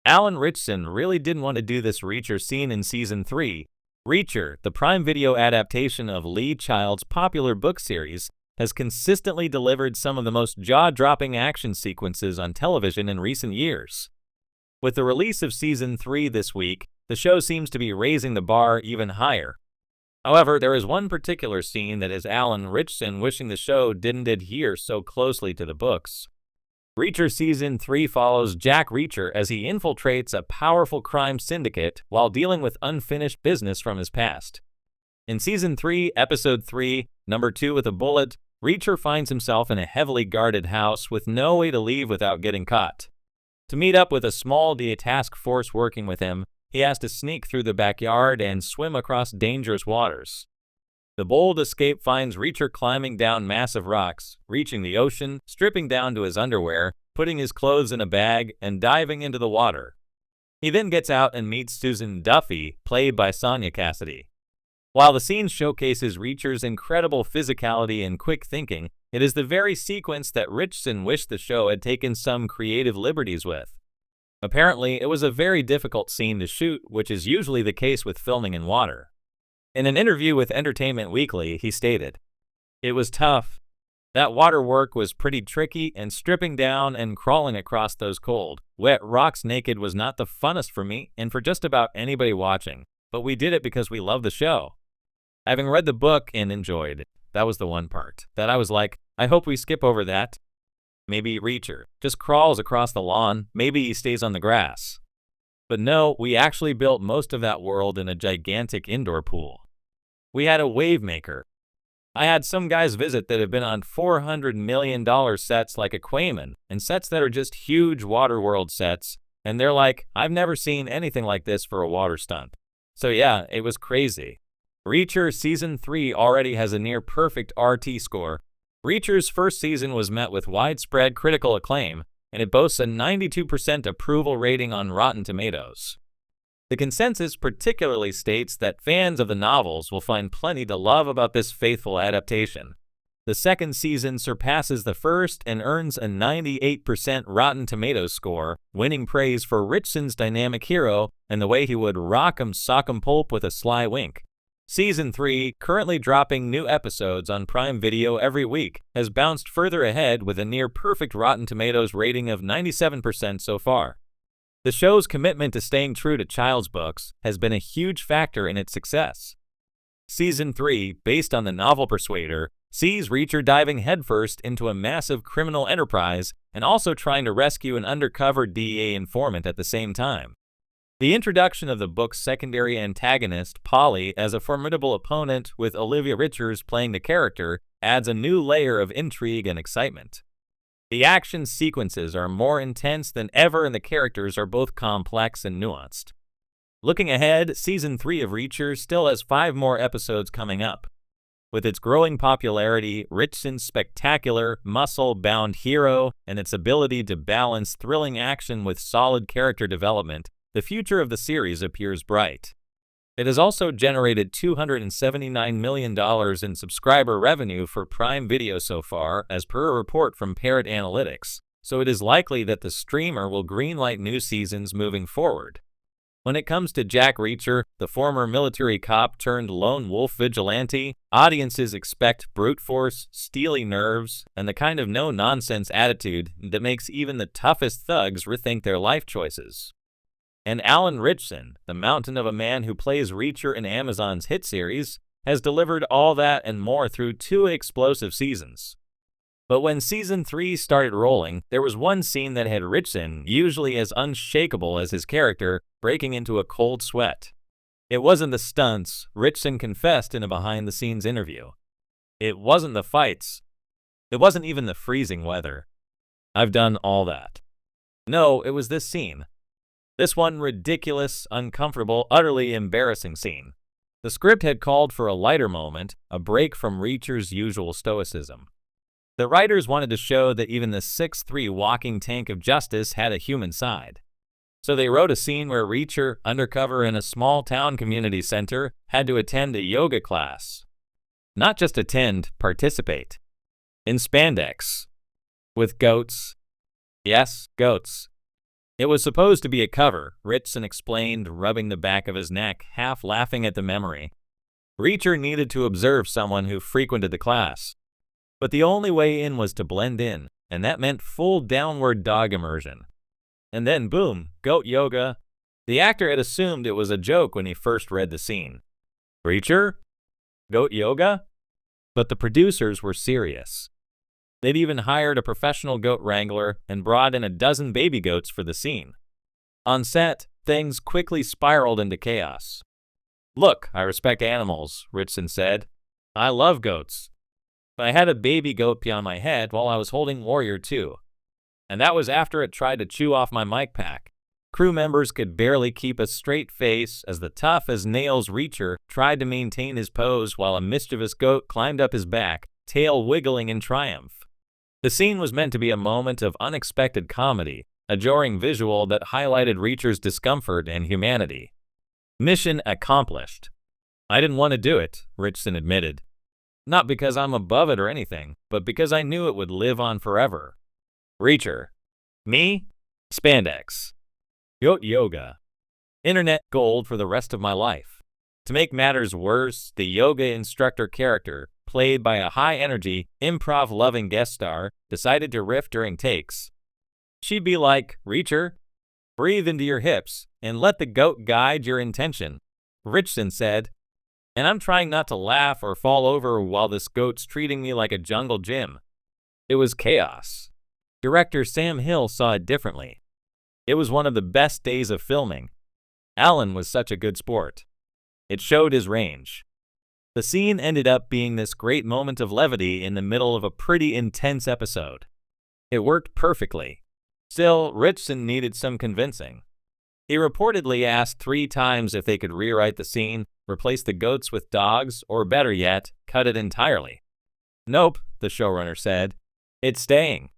Alan Ritchson really didn't want to do this Reacher scene in Season 3. Reacher, the Prime Video adaptation of Lee Child's popular book series, has consistently delivered some of the most jaw-dropping action sequences on television in recent years. With the release of Season 3 this week, the show seems to be raising the bar even higher. However, there is one particular scene that has Alan Ritchson wishing the show didn't adhere so closely to the books. Reacher Season 3 follows Jack Reacher as he infiltrates a powerful crime syndicate while dealing with unfinished business from his past. In Season 3, Episode 3, Number 2 with a Bullet, Reacher finds himself in a heavily guarded house with no way to leave without getting caught. To meet up with a small task force working with him, he has to sneak through the backyard and swim across dangerous waters. The bold escape finds Reacher climbing down massive rocks, reaching the ocean, stripping down to his underwear, putting his clothes in a bag, and diving into the water. He then gets out and meets Susan Duffy, played by Sonya Cassidy. While the scene showcases Reacher's incredible physicality and quick thinking, it is the very sequence that Ritchson wished the show had taken some creative liberties with. Apparently, it was a very difficult scene to shoot, which is usually the case with filming in water. In an interview with Entertainment Weekly, he stated, "It was tough. That water work was pretty tricky, and stripping down and crawling across those cold, wet rocks naked was not the funnest for me and for just about anybody watching, but we did it because we love the show. Having read the book and enjoyed it, that was the one part that I was like, I hope we skip over that. Maybe Reacher just crawls across the lawn, maybe he stays on the grass. But no, we actually built most of that world in a gigantic indoor pool. We had a wave maker. I had some guys visit that have been on $400 million sets like Aquaman, and sets that are just huge water world sets, and they're like, I've never seen anything like this for a water stunt. So yeah, it was crazy." Reacher Season 3 already has a near-perfect RT score. Reacher's first season was met with widespread critical acclaim, and it boasts a 92% approval rating on Rotten Tomatoes. The consensus particularly states that fans of the novels will find plenty to love about this faithful adaptation. The second season surpasses the first and earns a 98% Rotten Tomatoes score, winning praise for Ritchson's dynamic hero and the way he would rock 'em sock 'em pulp with a sly wink. Season 3, currently dropping new episodes on Prime Video every week, has bounced further ahead with a near-perfect Rotten Tomatoes rating of 97% so far. The show's commitment to staying true to Child's books has been a huge factor in its success. Season 3, based on the novel Persuader, sees Reacher diving headfirst into a massive criminal enterprise and also trying to rescue an undercover DEA informant at the same time. The introduction of the book's secondary antagonist, Polly, as a formidable opponent with Olivia Richards playing the character adds a new layer of intrigue and excitement. The action sequences are more intense than ever and the characters are both complex and nuanced. Looking ahead, Season 3 of Reacher still has 5 more episodes coming up. With its growing popularity, Ritchson's spectacular, muscle-bound hero, and its ability to balance thrilling action with solid character development, the future of the series appears bright. It has also generated $279 million in subscriber revenue for Prime Video so far, as per a report from Parrot Analytics, so it is likely that the streamer will greenlight new seasons moving forward. When it comes to Jack Reacher, the former military cop turned lone wolf vigilante, audiences expect brute force, steely nerves, and the kind of no-nonsense attitude that makes even the toughest thugs rethink their life choices. And Alan Ritchson, the mountain of a man who plays Reacher in Amazon's hit series, has delivered all that and more through 2 explosive seasons. But when Season 3 started rolling, there was one scene that had Ritchson, usually as unshakable as his character, breaking into a cold sweat. It wasn't the stunts, Ritchson confessed in a behind-the-scenes interview. It wasn't the fights. It wasn't even the freezing weather. I've done all that. No, it was this scene. This one ridiculous, uncomfortable, utterly embarrassing scene. The script had called for a lighter moment, a break from Reacher's usual stoicism. The writers wanted to show that even the 6'3" walking tank of justice had a human side. So they wrote a scene where Reacher, undercover in a small-town community center, had to attend a yoga class. Not just attend, participate. In spandex. With goats. Yes, goats. It was supposed to be a cover, Ritchson explained, rubbing the back of his neck, half laughing at the memory. Reacher needed to observe someone who frequented the class. But the only way in was to blend in, and that meant full downward dog immersion. And then boom, goat yoga. The actor had assumed it was a joke when he first read the scene. Reacher? Goat yoga? But the producers were serious. They'd even hired a professional goat wrangler and brought in a dozen baby goats for the scene. On set, things quickly spiraled into chaos. Look, I respect animals, Ritchson said. I love goats. But I had a baby goat pee on my head while I was holding Warrior 2. And that was after it tried to chew off my mic pack. Crew members could barely keep a straight face as the tough-as-nails Reacher tried to maintain his pose while a mischievous goat climbed up his back, tail wiggling in triumph. The scene was meant to be a moment of unexpected comedy, a jarring visual that highlighted Reacher's discomfort and humanity. Mission accomplished. I didn't want to do it, Ritchson admitted. Not because I'm above it or anything, but because I knew it would live on forever. Reacher. Me? Spandex. Goat yoga. Internet gold for the rest of my life. To make matters worse, the yoga instructor character, played by a high-energy, improv-loving guest star, decided to riff during takes. She'd be like, Reacher, breathe into your hips and let the goat guide your intention, Ritchson said. And I'm trying not to laugh or fall over while this goat's treating me like a jungle gym. It was chaos. Director Sam Hill saw it differently. It was one of the best days of filming. Alan was such a good sport. It showed his range. The scene ended up being this great moment of levity in the middle of a pretty intense episode. It worked perfectly. Still, Ritchson needed some convincing. He reportedly asked 3 times if they could rewrite the scene, replace the goats with dogs, or better yet, cut it entirely. Nope, the showrunner said. It's staying.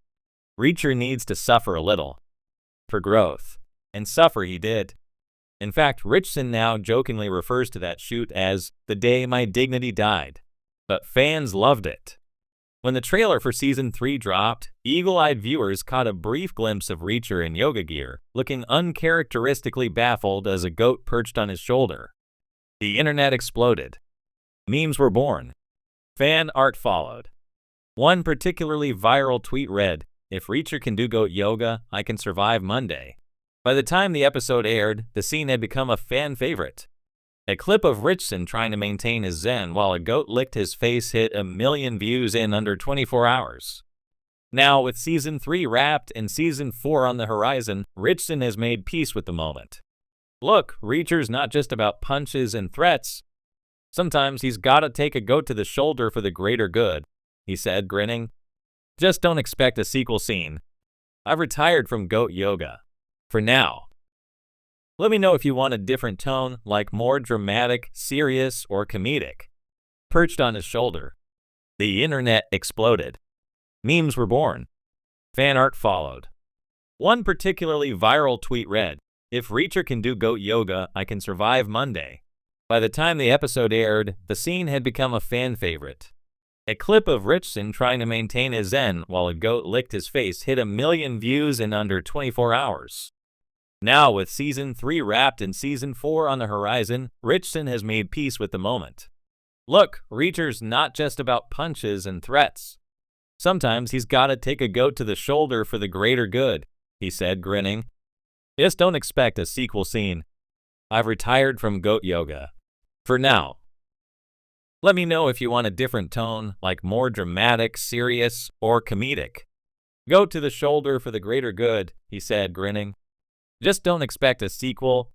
Reacher needs to suffer a little. For growth. And suffer he did. In fact, Ritchson now jokingly refers to that shoot as the day my dignity died. But fans loved it. When the trailer for Season 3 dropped, eagle-eyed viewers caught a brief glimpse of Reacher in yoga gear, looking uncharacteristically baffled as a goat perched on his shoulder. The internet exploded. Memes were born. Fan art followed. One particularly viral tweet read, "If Reacher can do goat yoga, I can survive Monday." By the time the episode aired, the scene had become a fan favorite. A clip of Ritchson trying to maintain his zen while a goat licked his face hit 1 million views in under 24 hours. Now, with Season 3 wrapped and Season 4 on the horizon, Ritchson has made peace with the moment. Look, Reacher's not just about punches and threats. Sometimes he's gotta take a goat to the shoulder for the greater good, he said, grinning. Just don't expect a sequel scene. I've retired from goat yoga. For now. Let me know if you want a different tone, like more dramatic, serious, or comedic. Perched on his shoulder. The internet exploded. Memes were born. Fan art followed. One particularly viral tweet read, "If Reacher can do goat yoga, I can survive Monday." By the time the episode aired, the scene had become a fan favorite. A clip of Ritchson trying to maintain his zen while a goat licked his face hit 1 million views in under 24 hours. Now, with Season 3 wrapped and Season 4 on the horizon, Ritchson has made peace with the moment. Look, Reacher's not just about punches and threats. Sometimes he's gotta take a goat to the shoulder for the greater good, he said, grinning. Just don't expect a sequel scene. I've retired from goat yoga. For now. Let me know if you want a different tone, like more dramatic, serious, or comedic. Go to the shoulder for the greater good, he said, grinning. Just don't expect a sequel.